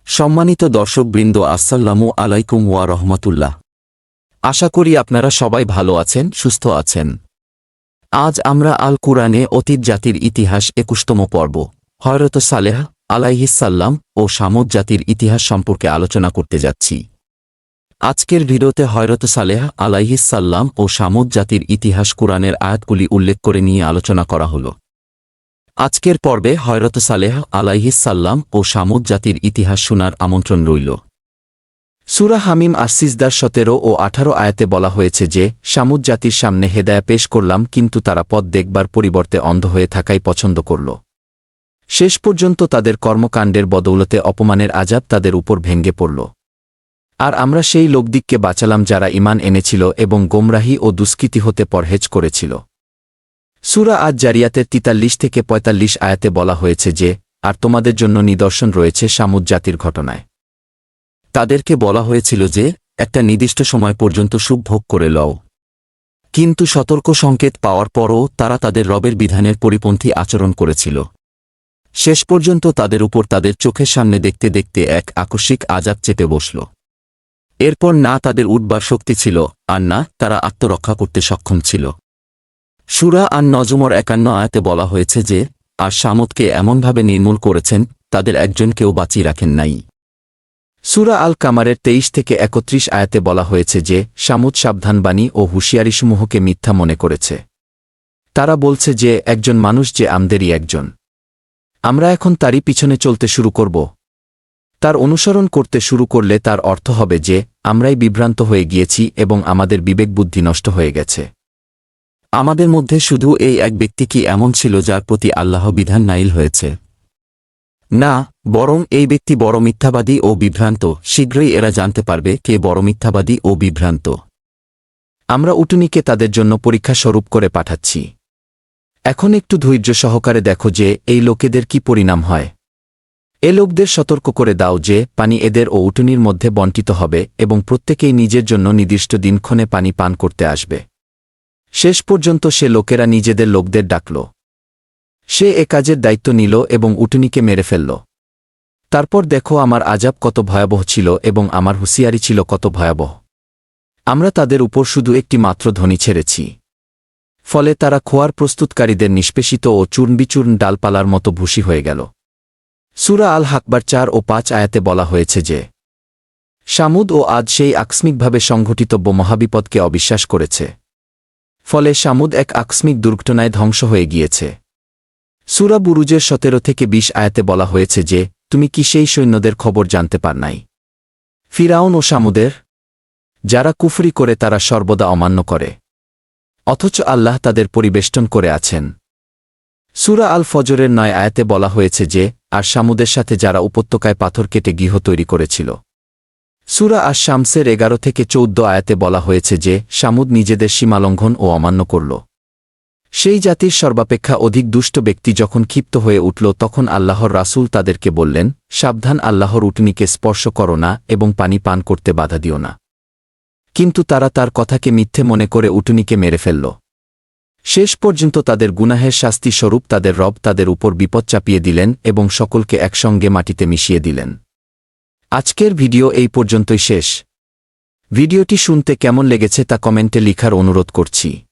সম্মানিত দর্শকবৃন্দ, আসসালামু আলাইকুম ওয়া রাহমাতুল্লাহ। আশা করি আপনারা সবাই ভালো আছেন, সুস্থ আছেন। আজ আমরা আল কুরআনে অতীত জাতির ইতিহাস ২১তম পর্ব হযরত সালেহ আলাইহিসসালাম ও সামুদ জাতির ইতিহাস সম্পর্কে আলোচনা করতে যাচ্ছি। আজকের ভিডিওতে হযরত সালেহ আলাইহিসসালাম ও সামুদ জাতির ইতিহাস কুরআনের আয়াতগুলি উল্লেখ করে নিয়ে আলোচনা করা হলো। আজকের পর্বে হযরত সালেহ আলাইহিসসালাম ও সামুদ জাতির ইতিহাস শোনার আমন্ত্রণ রইল। সূরা হামিম আর-সিজদার ১৭ ও ১৮ আয়াতে বলা হয়েছে যে, সামুদ জাতির সামনে হেদায়া পেশ করলাম, কিন্তু তারা পথ দেখবার পরিবর্তে অন্ধ হয়ে থাকাই পছন্দ করল। শেষ পর্যন্ত তাদের কর্মকাণ্ডের বদৌলতে অপমানের আযাব তাদের উপর ভেঙ্গে পড়ল। আর আমরা সেই লোকদিককে বাঁচালাম যারা ঈমান এনেছিল এবং গোমরাহী ও দুষ্কৃতি হতে পরহেজ করেছিল। সূরা আজ-জারিয়াতের ৪৩ থেকে ৪৫ আয়াতে বলা হয়েছে যে, আর তোমাদের জন্য নিদর্শন রয়েছে সামুদ জাতির ঘটনায়। তাদেরকে বলা হয়েছিল যে, একটা নির্দিষ্ট সময় পর্যন্ত সুখ ভোগ করে লও, কিন্তু সতর্ক সংকেত পাওয়ার পরও তারা তাদের রবের বিধানের পরিপন্থী আচরণ করেছিল। শেষ পর্যন্ত তাদের উপর তাদের চোখের সামনে দেখতে দেখতে এক আকস্মিক আযাব চেপে বসল। এরপর না তাদের উঠবার শক্তি ছিল, আর না তারা আত্মরক্ষা করতে সক্ষম ছিল। সূরা আন-নজমের ৫১ আয়াতে বলা হয়েছে যে, আর সামুদকে এমনভাবে নির্মূল করেছেন, তাদের একজনকেও বাঁচিয়ে রাখেন নাই। সূরা আল-কামারের ২৩ থেকে ৩১ আয়াতে বলা হয়েছে যে, সামুদ সাবধানবাণী ও হুঁশিয়ারিসমূহকে মিথ্যা মনে করেছে। তারা বলছে যে, একজন মানুষ যে আমাদেরই একজন, আমরা এখন তারই পিছনে চলতে শুরু করব। তার অনুসরণ করতে শুরু করলে তার অর্থ হবে যে, আমরাই বিভ্রান্ত হয়ে গিয়েছি এবং আমাদের বিবেক বুদ্ধি নষ্ট হয়ে গেছে। আমাদের মধ্যে শুধু এই এক ব্যক্তি কি এমন ছিল যার প্রতি আল্লাহ বিধান নাইল হয়েছে? না, বরং এই ব্যক্তি বড় মিথ্যাবাদী ও বিভ্রান্ত। শীঘ্রই এরা জানতে পারবে কে বড় মিথ্যাবাদী ও বিভ্রান্ত। আমরা উটনীকে তাদের জন্য পরীক্ষা স্বরূপ করে পাঠাচ্ছি। এখন একটু ধৈর্য সহকারে দেখো যে এই লোকেদের কি পরিণাম হয়। এ লোকদের সতর্ক করে দাও যে, পানি এদের ও উটনীর মধ্যে বণ্টিত হবে এবং প্রত্যেকেই নিজের জন্য নির্দিষ্ট দিনক্ষণে পানি পান করতে আসবে। শেষ পর্যন্ত সে লোকেরা নিজেদের লোকদের ডাকল। সে এ কাজের দায়িত্ব নিল এবং উটনীকে মেরে ফেলল। তারপর দেখো আমার আযাব কত ভয়াবহ ছিল এবং আমার হুঁশিয়ারি ছিল কত ভয়াবহ। আমরা তাদের উপর শুধু একটি মাত্র ধ্বনি ছেড়েছি, ফলে তারা খোয়ার প্রস্তুতকারীদের নিষ্পেষিত ও চূর্ণবিচূর্ণ ডালপালার মতো ভূষি হয়ে গেল। সূরা আল-হাকবার ৪ ও ৫ আয়াতে বলা হয়েছে যে, সামুদ ও আদ সেই আকস্মিকভাবে সংঘটিতব্য মহাবিপদকে অবিশ্বাস করেছে। ফলে সামুদ এক আকস্মিক দুর্ঘটনায় ধ্বংস হয়ে গিয়েছে। সূরা বুরুজের ১৭ থেকে ২০ আয়াতে বলা হয়েছে যে, তুমি কি সেই সৈন্যদের খবর জানতে পার নাই, ফিরাউন ও সামুদের, যারা কুফরি করে তারা সর্বদা অমান্য করে, অথচ আল্লাহ তাদের পরিবেষ্টন করে আছেন। সূরা আল ফজরের ৯ আয়াতে বলা হয়েছে যে, আর সামুদের সাথে যারা উপত্যকায় পাথর কেটে গৃহ তৈরি করেছিল। সূরা আশ-শামসের ১১ থেকে ১৪ আয়াতে বলা হয়েছে যে, সামুদ নিজেদের সীমালঙ্ঘন ও অমান্য করল। সেই জাতির সর্বাপেক্ষা অধিক দুষ্ট ব্যক্তি যখন ক্ষিপ্ত হয়ে উঠল, তখন আল্লাহর রাসূল তাদেরকে বললেন, সাবধান, আল্লাহর উটনীকে স্পর্শ করো না এবং পানি পান করতে বাধা দিও না। কিন্তু তারা তার কথাকে মিথ্যে মনে করে উটনীকে মেরে ফেলল। শেষ পর্যন্ত তাদের গুনাহের শাস্তি স্বরূপ তাদের রব তাদের উপর বিপদ চাপিয়ে দিলেন এবং সকলকে একসঙ্গে মাটিতে মিশিয়ে দিলেন। আজকের ভিডিও এই পর্যন্তই শেষ। ভিডিওটি শুনতে কেমন লেগেছে তা কমেন্টে লিখার অনুরোধ করছি।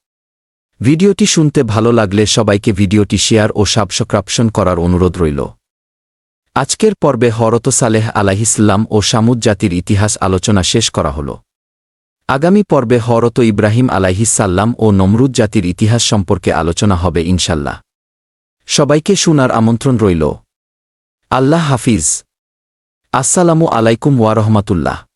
ভিডিওটি শুনতে ভালো লাগলে সবাইকে ভিডিওটি শেয়ার ও সাবস্ক্রাইব করার অনুরোধ রইল। আজকের পর্বে হযরত সালেহ আলাইহিসসালাম ও সামুদ জাতির ইতিহাস আলোচনা শেষ করা হলো। আগামী পর্বে হযরত ইব্রাহিম আলাইহিসসালাম ও নমরুদ জাতির ইতিহাস সম্পর্কে আলোচনা হবে ইনশাল্লাহ। সবাইকে শোনার আমন্ত্রণ রইল। আল্লাহ হাফিজ। আসসালামু আলাইকুম ওয়া রাহমাতুল্লাহ।